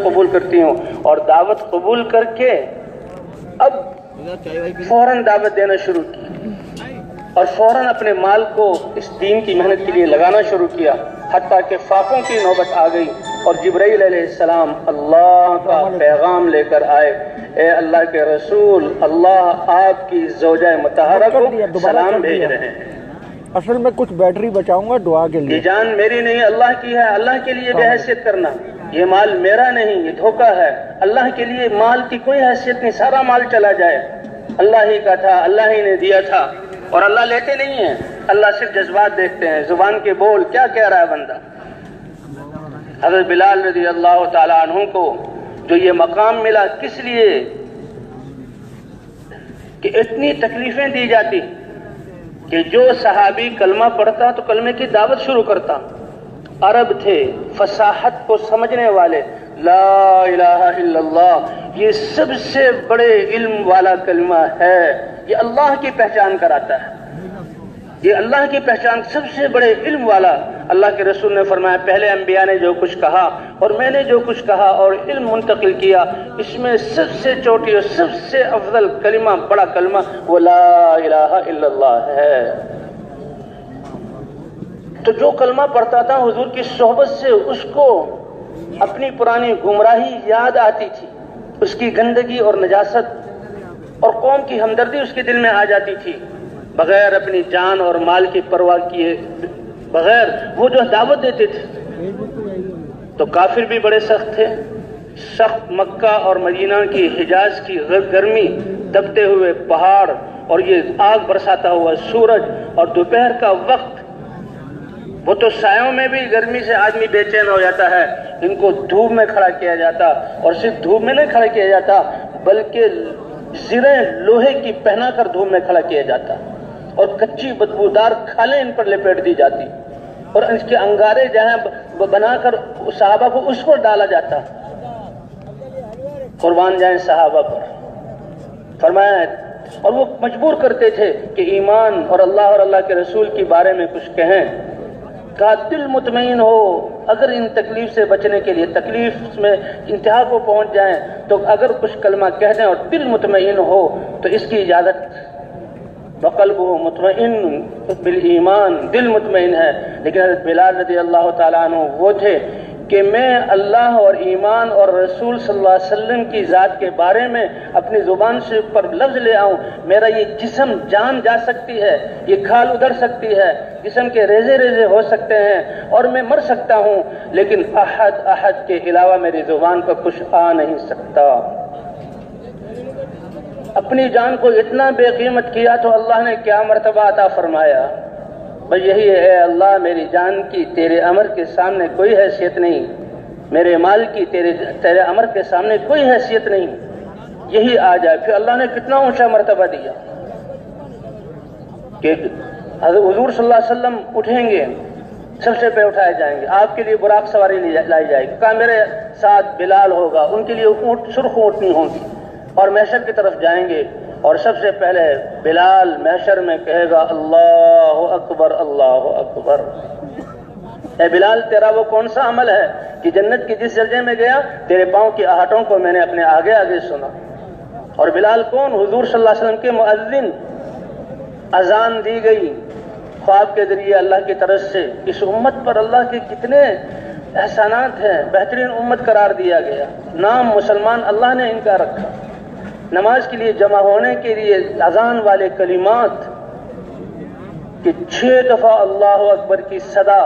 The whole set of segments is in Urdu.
قبول کرتی ہوں اور دعوت قبول کر کے اب فوراً دعوت دینا شروع کی اور فوراً اپنے مال کو اس دین کی محنت کے لیے لگانا شروع کیا، حتیٰ کہ فاقوں کی نوبت آ گئی اور جبرائیل علیہ السلام اللہ کا پیغام لے کر آئے، اے اللہ کے رسول، اللہ آپ کی زوجہ مطہرہ کو سلام بھیج رہے ہیں۔ اصل میں کچھ بیٹری بچاؤں گا دعا کے لیے۔ یہ جان میری نہیں، اللہ کی ہے، اللہ کے لیے بے حیثیت کرنا، یہ مال میرا نہیں، یہ دھوکہ ہے، اللہ کے لیے مال کی کوئی حیثیت نہیں، سارا مال چلا جائے، اللہ ہی کا تھا، اللہ ہی نے دیا تھا، اور اللہ لیتے نہیں ہیں، اللہ صرف جذبات دیکھتے ہیں، زبان کے بول کیا کہہ رہا ہے بندہ۔ حضرت بلال رضی اللہ تعالیٰ عنہ کو جو یہ مقام ملا کس لیے کہ اتنی تکلیفیں دی جاتی کہ جو صحابی کلمہ پڑھتا تو کلمے کی دعوت شروع کرتا، عرب تھے، فصاحت کو سمجھنے والے، لا الہ الا اللہ یہ سب سے بڑے علم والا کلمہ ہے، یہ اللہ کی پہچان کراتا ہے، یہ اللہ کی پہچان، سب سے بڑے علم والا۔ اللہ کے رسول نے فرمایا پہلے انبیاء نے جو کچھ کہا اور میں نے جو کچھ کہا اور علم منتقل کیا، اس میں سب سے چوٹی اور سب سے افضل کلمہ، بڑا کلمہ وہ لا الہ الا اللہ ہے۔ تو جو کلمہ پڑھتا تھا حضور کی صحبت سے اس کو اپنی پرانی گمراہی یاد آتی تھی، اس کی گندگی اور نجاست اور قوم کی ہمدردی اس کے دل میں آ جاتی تھی، بغیر اپنی جان اور مال کی پرواہ کیے بغیر وہ جو دعوت دیتے تھے۔ تو کافر بھی بڑے سخت تھے، سخت مکہ اور مدینہ کی حجاز کی گرمی، دبتے ہوئے پہاڑ اور یہ آگ برساتا ہوا سورج اور دوپہر کا وقت، وہ تو سایوں میں بھی گرمی سے آدمی بے چین ہو جاتا ہے، ان کو دھوپ میں کھڑا کیا جاتا، اور صرف دھوپ میں نہیں کھڑا کیا جاتا بلکہ زریں لوہے کی پہنا کر دھوپ میں کھڑا کیا جاتا، اور کچی بدبودار کھالیں ان پر لپیٹ دی جاتی، اور اس کے انگارے جہاں بنا کر صحابہ کو اس پر ڈالا جاتا۔ قربان جائیں صحابہ پر، فرمایا، اور وہ مجبور کرتے تھے کہ ایمان اور اللہ کے رسول کے بارے میں کچھ کہیں، کہا دل مطمئن ہو، اگر ان تکلیف سے بچنے کے لیے تکلیف میں انتہا کو پہنچ جائیں تو اگر کچھ کلمہ کہہ دیں اور دل مطمئن ہو تو اس کی اجازت، وقلبہ مطمئن بالایمان، دل مطمئن ہے۔ لیکن حضرت بلال رضی اللہ تعالیٰ عنہ وہ تھے کہ میں اللہ اور ایمان اور رسول صلی اللہ علیہ وسلم کی ذات کے بارے میں اپنی زبان سے پر لفظ لے آؤں، میرا یہ جسم جان جا سکتی ہے، یہ کھال ادھر سکتی ہے، جسم کے ریزے ریزے ہو سکتے ہیں اور میں مر سکتا ہوں، لیکن احد احد کے علاوہ میری زبان پر کچھ آ نہیں سکتا۔ اپنی جان کو اتنا بے قیمت کیا تو اللہ نے کیا مرتبہ عطا فرمایا، بس یہی ہے، اے اللہ میری جان کی تیرے امر کے سامنے کوئی حیثیت نہیں، میرے مال کی تیرے امر کے سامنے کوئی حیثیت نہیں، یہی آ جائے۔ پھر اللہ نے کتنا اونچا مرتبہ دیا کہ حضور صلی اللہ علیہ وسلم اٹھیں گے، سب سے پہلے اٹھائے جائیں گے، آپ کے لیے براق سواری لائی جائے گی، کہا میرے ساتھ بلال ہوگا، ان کے لیے اونٹ سرخ اونٹنی ہوگی، اور محشر کی طرف جائیں گے، اور سب سے پہلے بلال محشر میں کہے گا اللہ اکبر اللہ اکبر۔ اے بلال تیرا وہ کون سا عمل ہے کہ جنت کی جس درجے میں گیا تیرے پاؤں کی آہٹوں کو میں نے اپنے آگے آگے سنا۔ اور بلال کون؟ حضور صلی اللہ علیہ وسلم کے مؤذن، اذان دی گئی خواب کے ذریعے اللہ کی طرف سے، اس امت پر اللہ کے کتنے احسانات ہیں، بہترین امت قرار دیا گیا، نام مسلمان اللہ نے ان کا رکھا، نماز کے لیے جمع ہونے کے لیے اذان والے کلمات کہ 6 دفعہ اللہ اکبر کی صدا،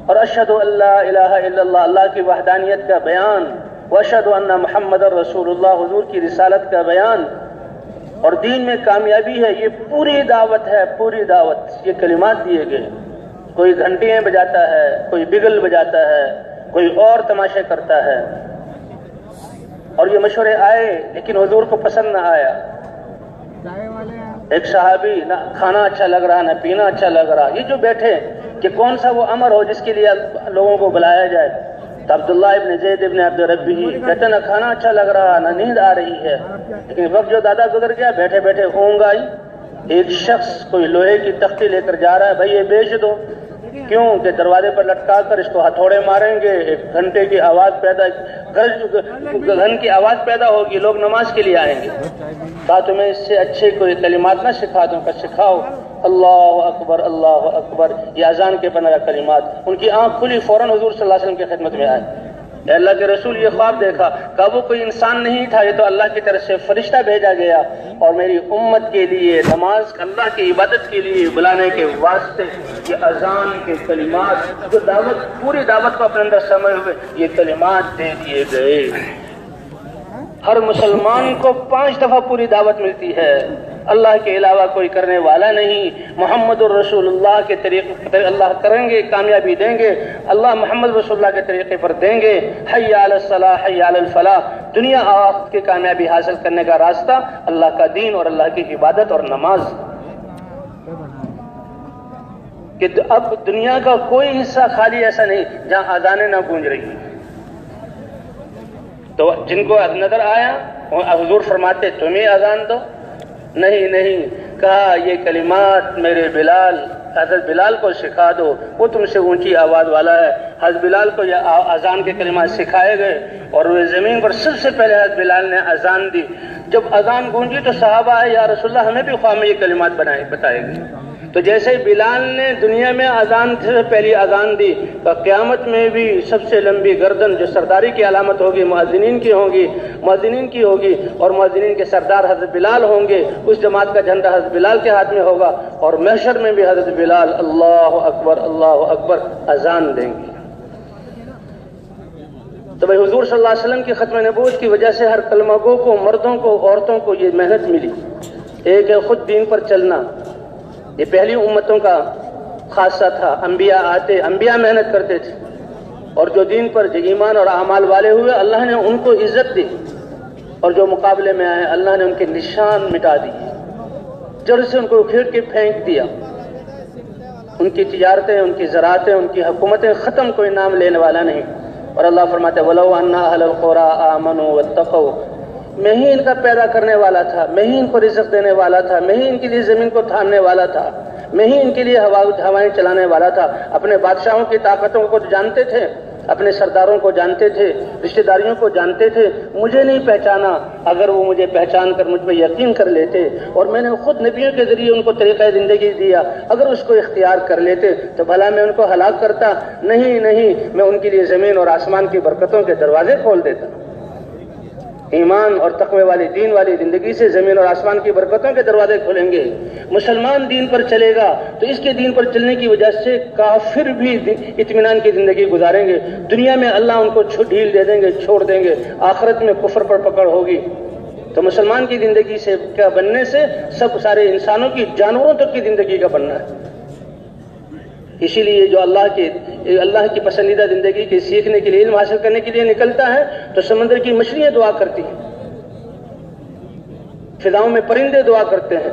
اور اشہد ان لا الہ الا اللہ، اللہ کی وحدانیت کا بیان، واشہد ان محمد رسول اللہ، حضور کی رسالت کا بیان، اور دین میں کامیابی ہے، یہ پوری دعوت ہے، پوری دعوت، یہ کلمات دیے گئے۔ کوئی گھنٹیاں بجاتا ہے، کوئی بگل بجاتا ہے، کوئی اور تماشے کرتا ہے، اور یہ مشورے آئے لیکن حضور کو پسند نہ آیا۔ ایک صحابی، نہ کھانا اچھا لگ رہا نہ پینا اچھا لگ رہا، یہ جو بیٹھے کہ کون سا وہ امر ہو جس کے لیے لوگوں کو بلایا جائے، تو عبداللہ ابن زید ابن عبد ربی کہتے نہ کھانا اچھا لگ رہا نہ نیند آ رہی ہے، لیکن وقت جو دادا گزر گیا بیٹھے بیٹھے اونگ آئی، ایک شخص کوئی لوہے کی تختی لے کر جا رہا ہے، بھائی یہ بیچ دو، کیوں کہ دروازے پر لٹکا کر اس کو ہتھوڑے ماریں گے، 1 گھنٹے کی آواز پیدا گھن کی آواز پیدا ہوگی، لوگ نماز کے لیے آئیں گے۔ کہا تمہیں اس سے اچھے کوئی کلمات نہ سکھا دوں؟ کہ سکھاؤ۔ اللہ اکبر اللہ اکبر، یہ اذان کے 15 کلمات۔ ان کی آنکھ کھلی، فوراً حضور صلی اللہ علیہ وسلم کی خدمت میں آئے۔ اے اللہ کے رسول، یہ خواب دیکھا۔ کہا وہ کوئی انسان نہیں تھا، یہ تو اللہ کی طرف سے فرشتہ بھیجا گیا، اور میری امت کے لیے نماز، اللہ کی عبادت کے لیے بلانے کے واسطے یہ اذان کے کلمات، جو دعوت، پوری دعوت کو اپنے اندر سمجھے ہوئے یہ کلمات دے دیے گئے۔ ہر مسلمان کو 5 دفعہ پوری دعوت ملتی ہے۔ اللہ کے علاوہ کوئی کرنے والا نہیں۔ محمد الرسول اللہ کے طریقے پر اللہ کریں گے، کامیابی دیں گے۔ اللہ محمد رسول اللہ کے طریقے پر دیں گے۔ حی علی الصلاح حی علی الفلاح، دنیا آخرت کی کامیابی حاصل کرنے کا راستہ اللہ کا دین اور اللہ کی عبادت اور نماز۔ کہ اب دنیا کا کوئی حصہ خالی ایسا نہیں جہاں اذانیں نہ گونج رہی ہیں۔ تو جن کو نظر آیا حضور فرماتے تمہیں اذان دو، نہیں، کہا یہ کلمات میرے بلال، حضرت بلال کو سکھا دو، وہ تم سے اونچی آواز والا ہے۔ حضرت بلال کو یہ اذان کے کلمات سکھائے گئے، اور وہ زمین پر سب سے پہلے حضرت بلال نے اذان دی۔ جب اذان گونجی تو صحابہ آئے، یا رسول اللہ ہمیں بھی خواہ میں یہ کلمات بتائے گی۔ تو جیسے بلال نے دنیا میں اذان سے پہلی اذان دی، تو قیامت میں بھی سب سے لمبی گردن جو سرداری کی علامت ہوگی مؤذنین کی ہوگی، اور مؤذنین کے سردار حضرت بلال ہوں گے۔ اس جماعت کا جھنڈا حضرت بلال کے ہاتھ میں ہوگا، اور محشر میں بھی حضرت بلال اللہ اکبر اذان دیں گے۔ تو بھائی حضور صلی اللہ علیہ وسلم کی ختم نبوت کی وجہ سے ہر کلمہ گو کو، مردوں کو، عورتوں کو یہ محنت ملی۔ ایک ہے خود دین پر چلنا، یہ پہلی امتوں کا خاصہ تھا۔ انبیاء آتے، انبیاء محنت کرتے تھے، اور جو دین پر جو ایمان اور اعمال والے ہوئے اللہ نے ان کو عزت دی، اور جو مقابلے میں آئے اللہ نے ان کے نشان مٹا دیے، جڑ سے ان کو اکھیڑ کے پھینک دیا۔ ان کی تجارتیں، ان کی زراعتیں، ان کی حکومتیں ختم، کوئی نام لینے والا نہیں۔ اور اللہ فرماتے وَلَوْ أَنَّ أَهْلَ الْقُرَىٰ آمَنُوا وَاتَّقَوْا، میں ہی ان کا پیدا کرنے والا تھا، میں ہی ان کو رزق دینے والا تھا، میں ہی ان کے لیے زمین کو تھامنے والا تھا، میں ہی ان کے لیے ہوائیں چلانے والا تھا۔ اپنے بادشاہوں کی طاقتوں کو جانتے تھے، اپنے سرداروں کو جانتے تھے، رشتہ داریوں کو جانتے تھے، مجھے نہیں پہچانا۔ اگر وہ مجھے پہچان کر مجھ پہ یقین کر لیتے، اور میں نے خود نبیوں کے ذریعے ان کو طریقہ زندگی دیا، اگر اس کو اختیار کر لیتے تو بھلا میں ان کو ہلاک کرتا؟ نہیں، میں ان کے لیے زمین اور آسمان کی برکتوں کے دروازے کھول دیتا۔ ایمان اور تقوی والی دین والی زندگی سے زمین اور آسمان کی برکتوں کے دروازے کھلیں گے۔ مسلمان دین پر چلے گا تو اس کے دین پر چلنے کی وجہ سے کافر بھی اطمینان کی زندگی گزاریں گے۔ دنیا میں اللہ ان کو ڈھیل دے دیں گے، چھوڑ دیں گے، آخرت میں کفر پر پکڑ ہوگی۔ تو مسلمان کی زندگی سے کیا بننے سے سب سارے انسانوں کی، جانوروں تک کی زندگی کا بننا ہے۔ اسی لیے جو اللہ کی پسندیدہ زندگی کی سیکھنے کے لیے، علم حاصل کرنے کے لیے نکلتا ہے تو سمندر کی مچھلیاں دعا کرتی ہیں، فضاؤں میں پرندے دعا کرتے ہیں،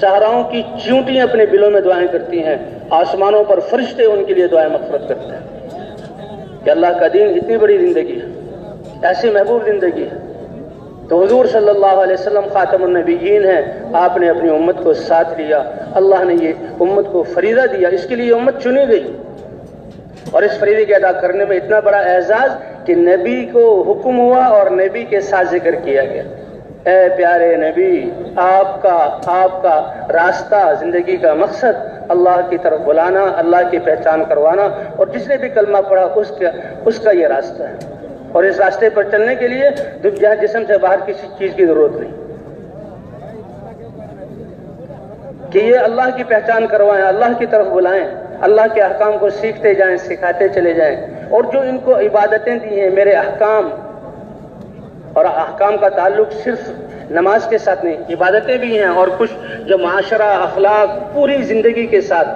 صحراؤں کی چیونٹیاں اپنے بلوں میں دعائیں کرتی ہیں، آسمانوں پر فرشتے ان کے لیے دعائیں مغفرت کرتے ہیں کہ اللہ کا دین اتنی بڑی زندگی ہے، ایسی محبوب زندگی ہے۔ تو حضور صلی اللہ علیہ وسلم خاتم النبیین ہیں، آپ نے اپنی امت کو ساتھ لیا، اللہ نے یہ امت کو فریضہ دیا، اس کے لیے امت چنی گئی، اور اس فریضے کے ادا کرنے میں اتنا بڑا اعزاز کہ نبی کو حکم ہوا اور نبی کے ساتھ ذکر کیا گیا، اے پیارے نبی، آپ کا راستہ، زندگی کا مقصد اللہ کی طرف بلانا، اللہ کی پہچان کروانا، اور جس نے بھی کلمہ پڑھا اس کا یہ راستہ ہے، اور اس راستے پر چلنے کے لیے جہاں جسم سے باہر کسی چیز کی ضرورت نہیں، کہ یہ اللہ کی پہچان کروائیں، اللہ کی طرف بلائیں، اللہ کے احکام کو سیکھتے جائیں، سکھاتے چلے جائیں، اور جو ان کو عبادتیں دی ہیں، میرے احکام، اور احکام کا تعلق صرف نماز کے ساتھ نہیں، عبادتیں بھی ہیں، اور کچھ جو معاشرہ، اخلاق، پوری زندگی کے ساتھ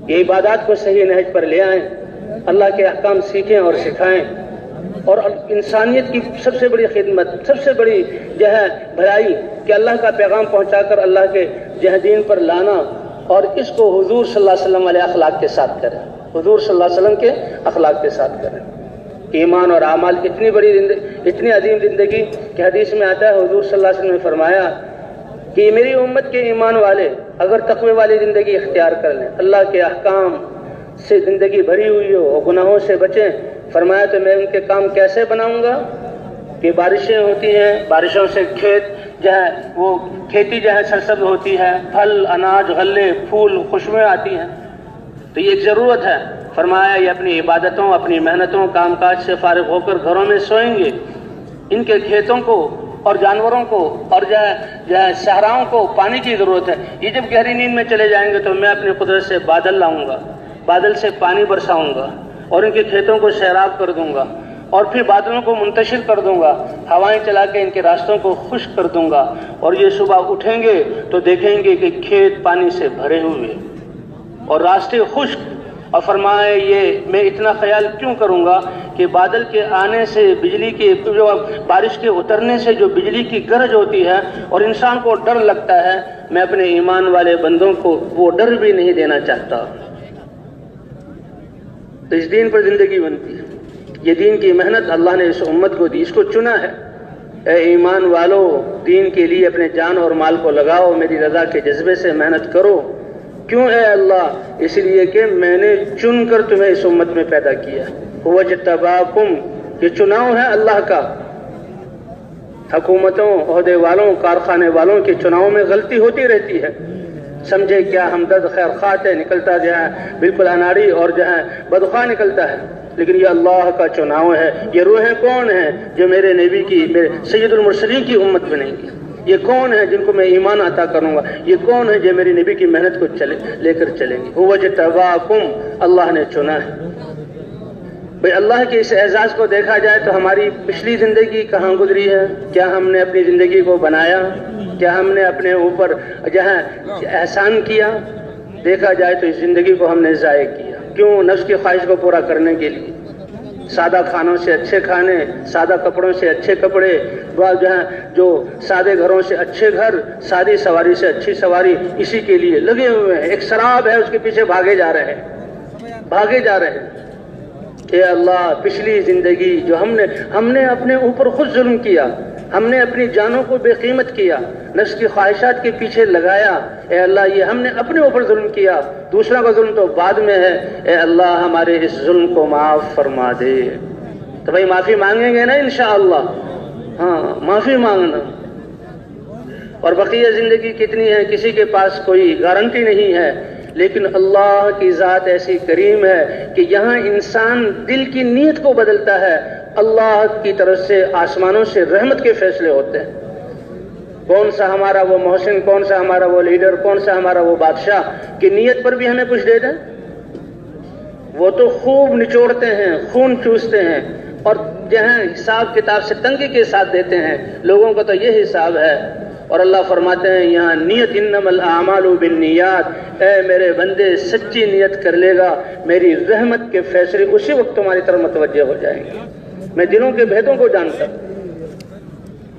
یہ عبادات کو صحیح نہج پر لے آئیں، اللہ کے احکام سیکھیں اور سکھائیں، اور انسانیت کی سب سے بڑی خدمت، سب سے بڑی بھلائی کہ اللہ کا پیغام پہنچا کر اللہ کے دین پر لانا، اور اس کو حضور صلی اللہ علیہ وسلم والے اخلاق کے ساتھ کریں، حضور صلی اللہ علیہ وسلم کے اخلاق کے ساتھ کریں۔ ایمان اور اعمال اتنی عظیم زندگی کہ حدیث میں آتا ہے، حضور صلی اللہ علیہ وسلم نے فرمایا کہ میری امت کے ایمان والے اگر تقوی والی زندگی اختیار کر لیں، اللہ کے احکام سے زندگی بھری ہوئی ہو اور گناہوں سے بچیں، فرمایا تو میں ان کے کام کیسے بناؤں گا کہ بارشیں ہوتی ہیں، بارشوں سے کھیت جو ہے وہ کھیتی جو ہے سرسبز ہوتی ہے، پھل اناج غلے پھول خوشبوئیں آتی ہیں، تو یہ ایک ضرورت ہے۔ فرمایا یہ اپنی عبادتوں اپنی محنتوں کام کاج سے فارغ ہو کر گھروں میں سوئیں گے، ان کے کھیتوں کو اور جانوروں کو اور جو ہے صحراؤں کو پانی کی ضرورت ہے۔ یہ جب گہری نیند میں چلے جائیں گے تو میں اپنی قدرت سے بادل لاؤں گا، بادل سے پانی برساؤں گا اور ان کے کھیتوں کو سیراب کر دوں گا، اور پھر بادلوں کو منتشر کر دوں گا، ہوائیں چلا کے ان کے راستوں کو خشک کر دوں گا، اور یہ صبح اٹھیں گے تو دیکھیں گے کہ کھیت پانی سے بھرے ہوئے اور راستے خشک۔ اور فرمائے یہ میں اتنا خیال کیوں کروں گا کہ بادل کے آنے سے بجلی کے جو بارش کے اترنے سے جو بجلی کی گرج ہوتی ہے اور انسان کو ڈر لگتا ہے، میں اپنے ایمان والے بندوں کو وہ ڈر بھی نہیں دینا چاہتا۔ تو اس دین پر زندگی بنتی ہے، یہ دین کی محنت اللہ نے اس امت کو دی، اس کو چنا ہے۔ اے ایمان والو، دین کے لیے اپنے جان اور مال کو لگاؤ، میری رضا کے جذبے سے محنت کرو۔ کیوں اے اللہ؟ اس لیے کہ میں نے چن کر تمہیں اس امت میں پیدا کیا۔ وَاجْتَبَاكُمْ، یہ چناؤ ہے اللہ کا۔ حکومتوں عہدے والوں کارخانے والوں کے چناؤ میں غلطی ہوتی رہتی ہے، سمجھے کیا ہمدرد خیر خواہ ہے، نکلتا جو ہے بالکل اناڑی اور جو ہے بدخواہ نکلتا ہے، لیکن یہ اللہ کا چناؤ ہے۔ یہ روحیں کون ہیں جو میرے نبی کی میرے سید المرسلین کی امت بنیں گی؟ یہ کون ہے جن کو میں ایمان عطا کروں گا؟ یہ کون ہے جو میری نبی کی محنت کو لے کر چلیں گے؟ وَاجْتَبَاكُمْ، اللہ نے چنا ہے۔ بھئی اللہ کے اس اعزاز کو دیکھا جائے تو ہماری پچھلی زندگی کہاں گزری ہے؟ کیا ہم نے اپنی زندگی کو بنایا؟ کیا ہم نے اپنے اوپر جہاں احسان کیا؟ دیکھا جائے تو اس زندگی کو ہم نے ضائع کیا۔ کیوں؟ نفس کی خواہش کو پورا کرنے کے لیے، سادہ کھانوں سے اچھے کھانے، سادہ کپڑوں سے اچھے کپڑے، جو سادے گھروں سے اچھے گھر، سادی سواری سے اچھی سواری، اسی کے لیے لگے ہوئے ہیں۔ ایک شراب ہے، اس کے پیچھے بھاگے جا رہے ہیں۔ اے اللہ، پچھلی زندگی جو ہم نے اپنے اوپر خود ظلم کیا، ہم نے اپنی جانوں کو بے قیمت کیا، نفس کی خواہشات کے پیچھے لگایا، اے اللہ یہ ہم نے اپنے اوپر ظلم کیا، دوسرا کا ظلم تو بعد میں ہے۔ اے اللہ ہمارے اس ظلم کو معاف فرما دے۔ تو بھائی معافی مانگیں گے نا انشاءاللہ؟ ہاں، معافی مانگنا۔ اور بقیہ زندگی کتنی ہے کسی کے پاس کوئی گارنٹی نہیں ہے، لیکن اللہ کی ذات ایسی کریم ہے کہ یہاں انسان دل کی نیت کو بدلتا ہے، اللہ کی طرف سے آسمانوں سے رحمت کے فیصلے ہوتے ہیں۔ کون سا ہمارا وہ محسن، کون سا ہمارا وہ لیڈر، کون سا ہمارا وہ بادشاہ کہ نیت پر بھی ہمیں کچھ دے دیں؟ وہ تو خوب نچوڑتے ہیں، خون چوستے ہیں، اور جہاں حساب کتاب سے تنگی کے ساتھ دیتے ہیں۔ لوگوں کا تو یہ حساب ہے، اور اللہ فرماتے ہیں یہاں نیت انما الاعمال بالنیات، اے میرے بندے سچی نیت کر لے گا، میری رحمت کے فیصلے اسی وقت تمہاری طرف متوجہ ہو جائیں گے۔ میں دلوں کے بھیدوں کو جانتا ہوں۔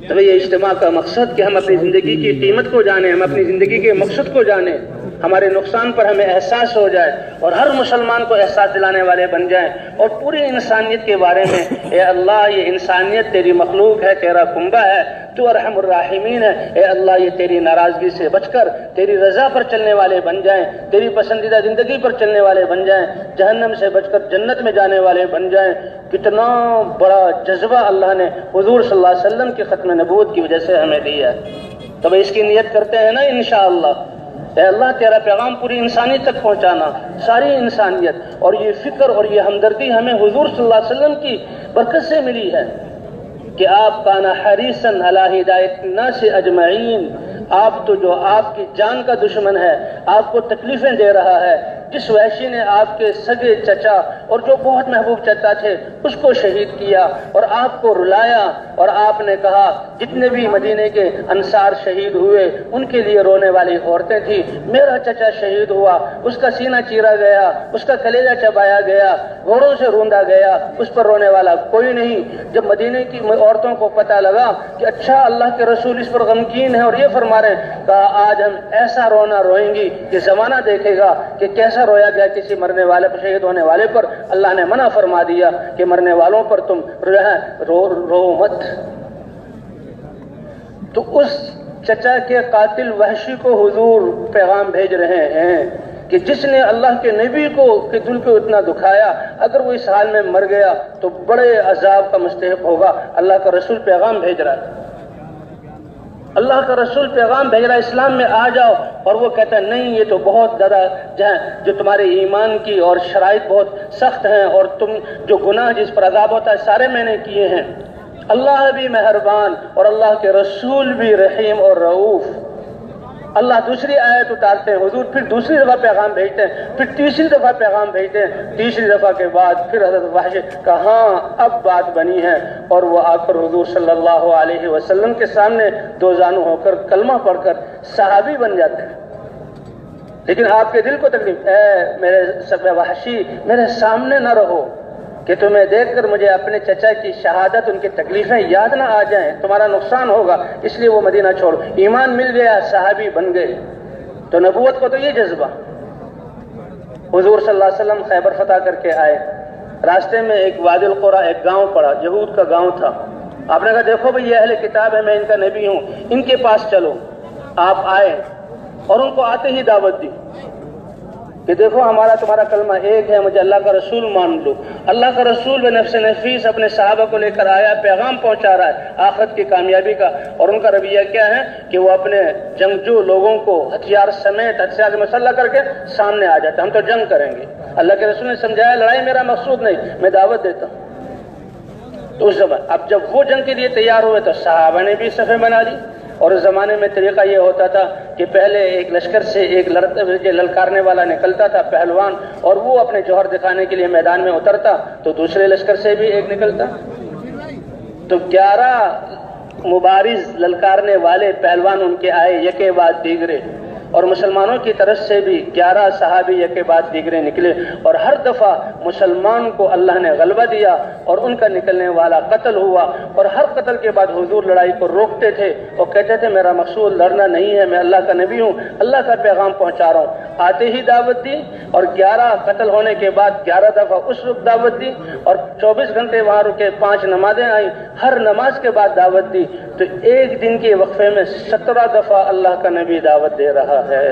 تو یہ اجتماع کا مقصد کہ ہم اپنی زندگی کی قیمت کو جانیں، ہم اپنی زندگی کے مقصد کو جانیں، ہمارے نقصان پر ہمیں احساس ہو جائے، اور ہر مسلمان کو احساس دلانے والے بن جائیں، اور پوری انسانیت کے بارے میں اے اللہ یہ انسانیت تیری مخلوق ہے، تیرا کنبہ ہے، تو ارحم الراحمین ہے، اے اللہ یہ تیری ناراضگی سے بچ کر تیری رضا پر چلنے والے بن جائیں، تیری پسندیدہ زندگی پر چلنے والے بن جائیں، جہنم سے بچ کر جنت میں جانے والے بن جائیں۔ کتنا بڑا جذبہ اللہ نے حضور صلی اللہ علیہ وسلم کی ختم نبوت کی وجہ سے ہمیں دیا ہے۔ تب اس کی نیت کرتے ہیں نا انشاءاللہ۔ اے اللہ تیرا پیغام پوری انسانیت تک پہنچانا، ساری انسانیت، اور یہ فکر اور یہ ہمدردی ہمیں حضور صلی اللہ علیہ وسلم کی برکت سے ملی ہے کہ آپ کان حریصا علی ہدایت الناس اجمعین، آپ تو جو آپ کی جان کا دشمن ہے، آپ کو تکلیفیں دے رہا ہے، جس وحشی نے آپ کے سگے چچا اور جو بہت محبوب چچا تھے اس کو شہید کیا اور آپ کو رلایا، اور آپ نے کہا جتنے بھی مدینے کے انصار شہید ہوئے ان کے لیے رونے والی عورتیں تھیں، میرا چچا شہید ہوا، اس کا سینہ چیرا گیا، اس کا کلیجہ چبایا گیا، گھوڑوں سے روندا گیا، اس پر رونے والا کوئی نہیں۔ جب مدینے کی عورتوں کو پتہ لگا کہ اچھا اللہ کے رسول اس پر غمگین ہے اور یہ فرما رہے ہیں، کہا آج ہم ایسا رونا روئیں گی کہ زمانہ دیکھے گا کہ کیسا رویا گیا کسی مرنے والے پر، شہید ہونے والے پر۔ اللہ نے منع فرما دیا کہ مرنے والوں پر تم رو مت۔ تو اس چچا کے قاتل وحشی کو حضور پیغام بھیج رہے ہیں کہ جس نے اللہ کے نبی کو کے دل کو اتنا دکھایا، اگر وہ اس حال میں مر گیا تو بڑے عذاب کا مستحق ہوگا۔ اللہ کا رسول پیغام بھیج رہا ہے، اللہ کا رسول پیغام بھیج رہا ہے اسلام میں آ جاؤ، اور وہ کہتا ہے نہیں، یہ تو بہت زیادہ جو تمہارے ایمان کی اور شرائط بہت سخت ہیں، اور تم جو گناہ جس پر عذاب ہوتا ہے سارے میں نے کیے ہیں۔ اللہ بھی مہربان اور اللہ کے رسول بھی رحیم اور رؤوف۔ اللہ دوسری آیت اتارتے ہیں، حضور پھر دوسری دفعہ پیغام بھیجتے ہیں، پھر تیسری دفعہ پیغام بھیجتے ہیں، تیسری دفعہ کے بعد پھر حضرت وحش کہا ہاں اب بات بنی ہے، اور وہ آ کر حضور صلی اللہ علیہ وسلم کے سامنے دو زانو ہو کر کلمہ پڑھ کر صحابی بن جاتے ہیں۔ لیکن آپ کے دل کو تکلیف، اے میرے سب وحشی میرے سامنے نہ رہو کہ تمہیں دیکھ کر مجھے اپنے چچا کی شہادت، ان کی تکلیفیں یاد نہ آ جائیں، تمہارا نقصان ہوگا، اس لیے وہ مدینہ چھوڑ۔ ایمان مل گیا، صحابی بن گئے۔ تو نبوت کو تو یہ جذبہ۔ حضور صلی اللہ علیہ وسلم خیبر فتح کر کے آئے، راستے میں ایک وادی القرا ایک گاؤں پڑا، یہود کا گاؤں تھا۔ آپ نے کہا دیکھو بھئی یہ اہل کتاب ہے، میں ان کا نبی ہوں، ان کے پاس چلو۔ آپ آئے اور ان کو آتے ہی دعوت دی کہ دیکھو ہمارا تمہارا کلمہ ایک ہے، مجھے اللہ کا رسول مان لو۔ اللہ کا رسول بنفس نفیس اپنے صحابہ کو لے کر آیا، پیغام پہنچا رہا ہے آخرت کی کامیابی کا، اور ان کا رویہ کیا ہے کہ وہ اپنے جنگجو لوگوں کو ہتھیار سمیت، ہتھیار مسلح کر کے سامنے آ جاتے ہیں، ہم تو جنگ کریں گے۔ اللہ کے رسول نے سمجھایا لڑائی میرا مقصود نہیں، میں دعوت دیتا ہوں۔ تو اس زمان اب جب وہ جنگ کے لیے تیار ہوئے تو صحابہ نے بھی صفیں بنا لی، اور اس زمانے میں طریقہ یہ ہوتا تھا کہ پہلے ایک لشکر سے ایک للکارنے والا نکلتا تھا پہلوان، اور وہ اپنے جوہر دکھانے کے لیے میدان میں اترتا تو دوسرے لشکر سے بھی ایک نکلتا، تو 11 مبارز للکارنے والے پہلوان ان کے آئے یکے بعد دیگرے، اور مسلمانوں کی طرف سے بھی 11 صحابی یکے بعد دیگرے نکلے، اور ہر دفعہ مسلمان کو اللہ نے غلبہ دیا اور ان کا نکلنے والا قتل ہوا، اور ہر قتل کے بعد حضور لڑائی کو روکتے تھے اور کہتے تھے میرا مقصود لڑنا نہیں ہے، میں اللہ کا نبی ہوں، اللہ کا پیغام پہنچا رہا ہوں۔ آتے ہی دعوت دی، اور 11 قتل ہونے کے بعد 11 دفعہ اس وقت دعوت دی، اور 24 گھنٹے وہاں رکے، 5 نمازیں آئیں، ہر نماز کے بعد دعوت دی، تو ایک دن کے وقفے میں 17 دفعہ اللہ کا نبی دعوت دے رہا ہے۔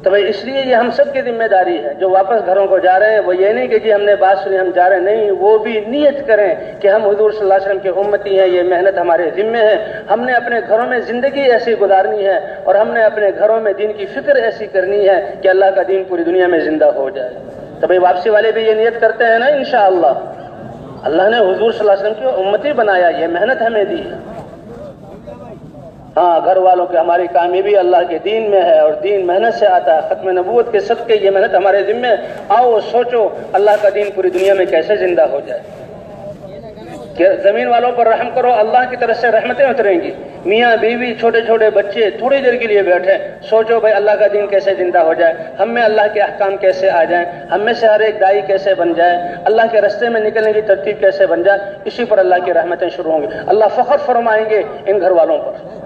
تو بھائی اس لیے یہ ہم سب کی ذمہ داری ہے، جو واپس گھروں کو جا رہے ہیں وہ یہ نہیں کہ جی ہم نے بات سنی ہم جا رہے ہیں، نہیں، وہ بھی نیت کریں کہ ہم حضور صلی اللہ علیہ وسلم کے امتی ہیں، یہ محنت ہمارے ذمہ ہے، ہم نے اپنے گھروں میں زندگی ایسی گزارنی ہے، اور ہم نے اپنے گھروں میں دین کی فکر ایسی کرنی ہے کہ اللہ کا دین پوری دنیا میں زندہ ہو جائے۔ تو بھائی واپسی والے بھی یہ نیت کرتے ہیں نا انشاءاللہ، اللہ نے حضور صلی اللہ علیہ وسلم کی امتی بنایا، یہ محنت ہمیں دی ہے۔ ہاں گھر والوں کے ہماری کامیابی اللہ کے دین میں ہے، اور دین محنت سے آتا ہے، ختم نبوت کے صدقے یہ محنت ہمارے ذمہ ہے۔ آؤ سوچو اللہ کا دین پوری دنیا میں کیسے زندہ ہو جائے، کہ زمین والوں پر رحم کرو، اللہ کی طرف سے رحمتیں اتریں گی۔ میاں بیوی چھوٹے چھوٹے بچے تھوڑی دیر کے لیے بیٹھے، سوچو بھائی اللہ کا دین کیسے زندہ ہو جائے، ہم میں اللہ کے احکام کیسے آ جائیں، ہم میں سے ہر ایک دائی کیسے بن جائے، اللہ کے رستے میں نکلنے کی ترتیب کیسے بن جائے، اسی پر اللہ کی رحمتیں شروع ہوں گی، اللہ فخر فرمائیں گے ان گھر والوں پر۔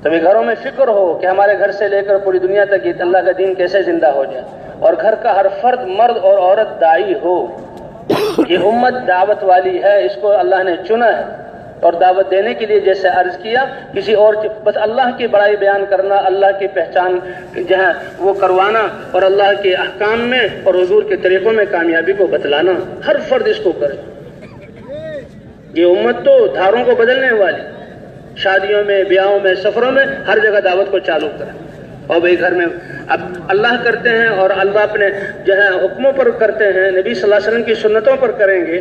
تبھی گھروں میں فکر ہو کہ ہمارے گھر سے لے کر پوری دنیا تک یہ اللہ کا دین کیسے زندہ ہو جائے، اور گھر کا ہر فرد مرد اور عورت داعی ہو۔ یہ امت دعوت والی ہے، اس کو اللہ نے چنا ہے، اور دعوت دینے کے لیے جیسے عرض کیا کسی اور بس اللہ کی بڑائی بیان کرنا، اللہ کی پہچان جہاں وہ کروانا، اور اللہ کے احکام میں اور حضور کے طریقوں میں کامیابی کو بتلانا، ہر فرد اس کو کرے۔ یہ امت تو دھاروں کو بدلنے والی، شادیوں میں، بیاہوں میں، سفروں میں، ہر جگہ دعوت کو چالو کرے، اور بھائی گھر میں اب اللہ کرتے ہیں اور اللہ اپنے جو ہے حکموں پر کرتے ہیں، نبی صلی اللہ علیہ وسلم کی سنتوں پر کریں گے،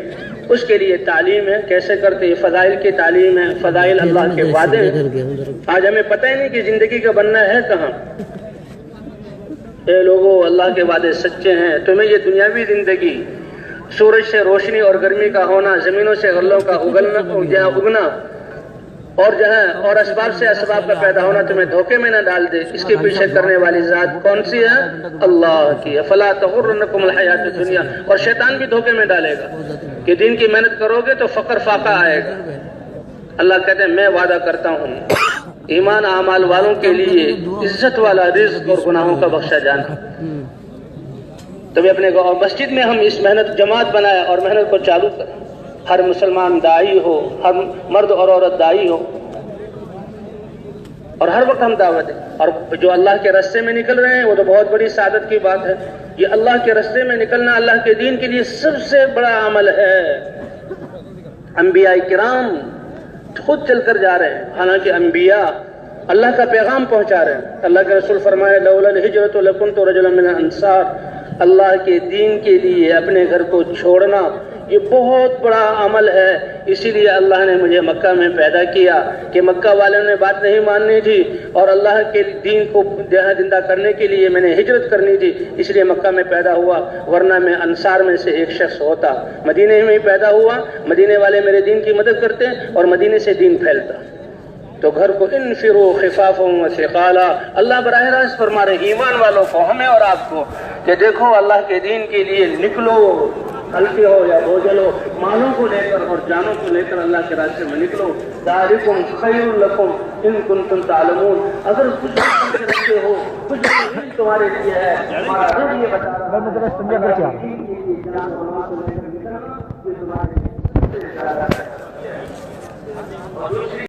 اس کے لیے تعلیم ہے، کیسے کرتے ہیں، فضائل کی تعلیم ہے، فضائل اللہ کے وعدے ہیں۔ آج ہمیں پتہ ہی نہیں کہ زندگی کا بننا ہے کہاں۔ اے لوگو اللہ کے وعدے سچے ہیں، تمہیں یہ دنیاوی زندگی، سورج سے روشنی اور گرمی کا ہونا، زمینوں سے غلوں کا اگنا، اور اور اسباب سے اسباب کا پیدا ہونا تمہیں دھوکے میں نہ ڈال دے، اس کے پیچھے کرنے والی ذات کون سی ہے؟ اللہ کی۔ فلا تغرنکم الحیات الدنیا، اور شیطان بھی دھوکے میں ڈالے گا کہ دین کی محنت کرو گے تو فقر فاقہ آئے گا۔ اللہ کہتے ہیں میں وعدہ کرتا ہوں ایمان اعمال والوں کے لیے عزت والا رزق اور گناہوں کا بخشا جانا۔ تبھی اپنے مسجد میں ہم اس محنت جماعت بنائے اور محنت کو چالو کریں، ہر مسلمان داعی ہو، ہر مرد اور عورت داعی ہو، اور ہر وقت ہم دعوت دیں. اور جو اللہ کے راستے میں نکل رہے ہیں وہ تو بہت بڑی سعادت کی بات ہے. یہ اللہ کے راستے میں نکلنا اللہ کے دین کے لیے سب سے بڑا عمل ہے. انبیاء کرام خود چل کر جا رہے ہیں، حالانکہ انبیاء اللہ کا پیغام پہنچا رہے ہیں. اللہ کے رسول فرمائے لولا الہجرۃ لکنت رجلا من الانصار. اللہ کے دین کے لیے اپنے گھر کو چھوڑنا یہ بہت بڑا عمل ہے. اسی لیے اللہ نے مجھے مکہ میں پیدا کیا کہ مکہ والوں نے بات نہیں ماننی تھی اور اللہ کے دین کو زندہ کرنے کے لیے میں نے ہجرت کرنی تھی، اس لیے مکہ میں پیدا ہوا. ورنہ میں انصار میں سے ایک شخص ہوتا، مدینے میں ہی پیدا ہوا، مدینے والے میرے دین کی مدد کرتے اور مدینے سے دین پھیلتا. تو گھر کو انفروا خفافا وثقالا. اللہ براہ راست فرما رہے ایمان والوں کو، ہمیں اور آپ کو، کہ دیکھو اللہ کے دین کے لیے نکلو، ہلکے ہو یا بوجھل ہو، مالوں کو لے کر اور جانوں کو لے کر اللہ کے راستے میں نکلو. ذالکم خیر لکم ان کنتم تعلمون. اگر کچھ بھی رکھتے ہو، کچھ بھی تمہارے لیے ہے، ہمارا رب یہ بتا رہا ہے.